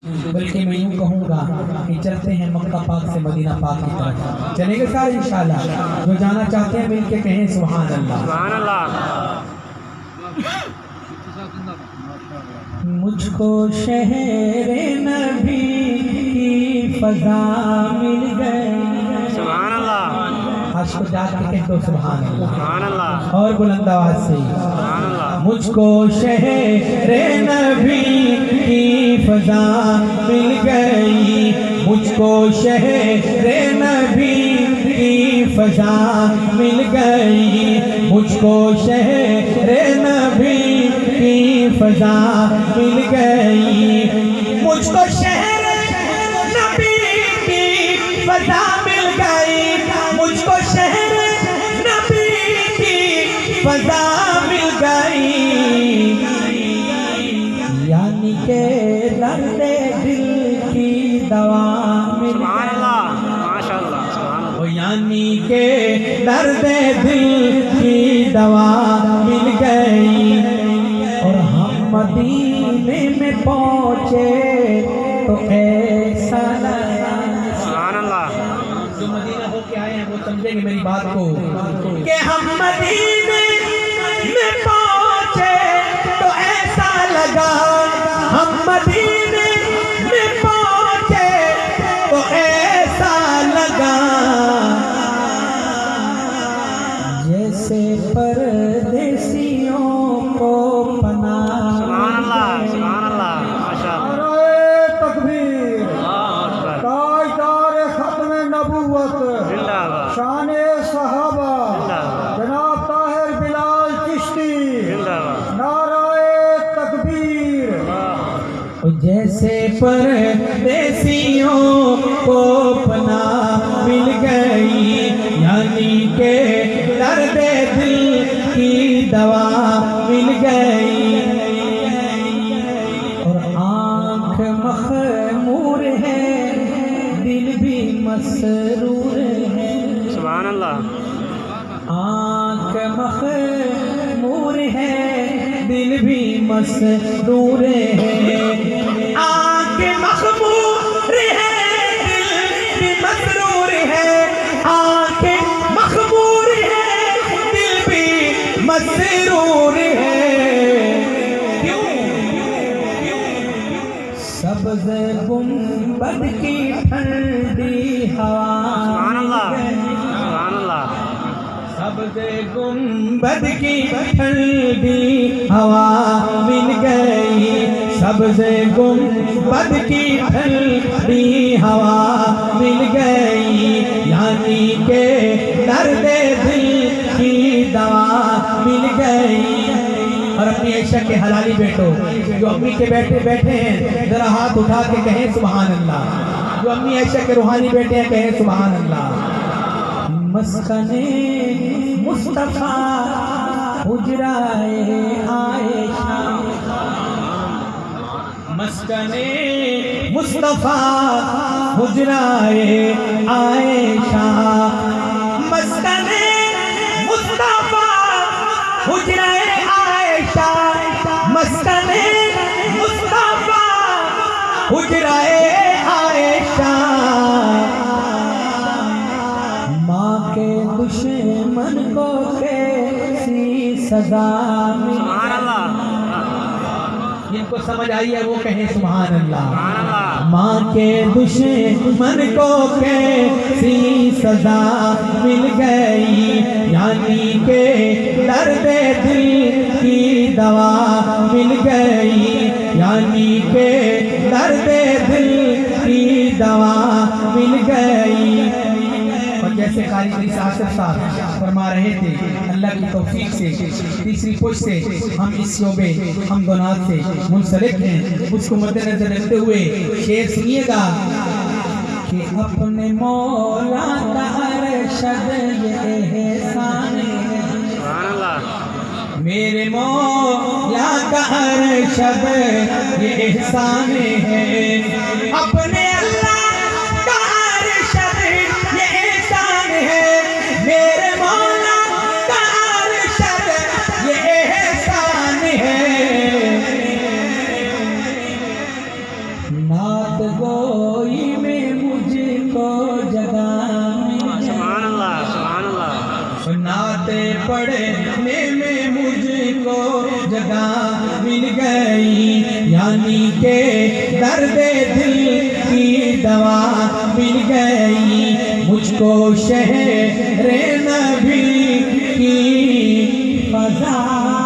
बल्कि मैं यूँ कहूँगा कि चलते हैं मक्का पाक से मदीना पाक की तरफ। चलेंगे सारे इंशाल्लाह। जो जाना चाहते हैं मिल के कहें सुभान अल्लाह। सुभान अल्लाह। मुझको शहरे नबी की फजा मिल गई। सुभान अल्लाह। आज को जाग के कह दो सुभान अल्लाह। सुभान अल्लाह। और बुलंद आवाज से सुभान अल्लाह। मुझको शहरे नबी की फजा मिल गई। मुझको शहरे नबी की फजा मिल गई। मुझको शहरे नबी की फजा मिल गई। मुझको शहरे नबी की फजा मिल गई। मुझको शहरे नबी की फजा मिल गई। यानी के दर्द दिल की दवा मिल सुभान गई। अल्लाह। माशाअल्लाह। सुभान अल्लाह। ओ यानी के दर्द दिल की दवा मिल गई। और हम मदीने में पहुँचे तो ऐसा लगा। सुभान अल्लाह। जो मदीना होके आए हैं वो समझेंगे मेरी बात को कि हम मदीने में पहुँचे तो ऐसा लगा। हम मदीने में पहुँचे तो ऐसा लगा जैसे परदेसियों को पनाह। सुभान अल्लाह। सुभान अल्लाह। माशाअल्लाह। नारे तकबीर, अल्लाहु अकबर। ताजदार खत्म नबूवत, जिंदाबाद। शान सहाबा जिंदाबाद। जनाब ताहिर बिलाल चिश्ती, जिंदाबाद। नारे तकबीर। जैसे परदेसियों को पनाह मिल गई। यानी के दर्द दिल की दवा मिल गई। और आँख मखमूर है दिल भी मसरूर है। सुभान अल्लाह। आँख मखमूर है दिल भी मसरूर है। आँख मखमूर है दिल भी मसरूर है। आँख मखमूर है दिल भी मसरूर है। क्यों? सब्ज़ गुंबद की ठंडी हवा। सुभान अल्लाह। सुभान अल्लाह। सब्ज़ गुंबद की ठंडी हवा मिल गई। सब्ज़ गुंबद की ठंडी हवा मिल गई। यानी के दर्द दिल की दवा मिल गई। और अपनी ऐशा के हलाली बेटो जो अम्मी के बेटे बैठे हैं जरा हाथ उठा के कहें सुभान अल्लाह। जो अम्मी ऐशा के रूहानी बेटे हैं कहें सुभान अल्लाह। मस्कने मुस्तफा हुजराए आयशा। मस्कने मुस्तफा हुजराए आयशा। मस्कने मुस्तफा हुजराए आयशा। मस्कने मुस्तफा हुजराए आयशा। माँ के दुश्मन को कैसी सजा मिली। सुभान अल्लाह। जिनको समझ आई है वो कहें सुभान अल्लाह। सुभान अल्लाह। माँ के दुश्मन को कैसी सजा मिल गई। यानी के दर्द दिल की दवा मिल गई। यानी के दर्द दिल की दवा मिल गई। और जैसे कारीगरी साहब फरमा रहे थे अल्लाह की तौफीक से तीसरी पुश से हम इस शोबे हम दोनात से मुंसलिक हैं। उसको मद्देनजर रखते हुए शेर सुनिएगा कि अपने मौला का अरशद ये एहसान है। सुभान अल्लाह। मेरे मौला का अरशद ये एहसान है। अपने अल्लाह का अरशद ये एहसान है। मेरे मौला का अरशद ये एहसान है। ना यानी के दर्द दिल की दवा मिल गई मुझको शहर नबी की फजा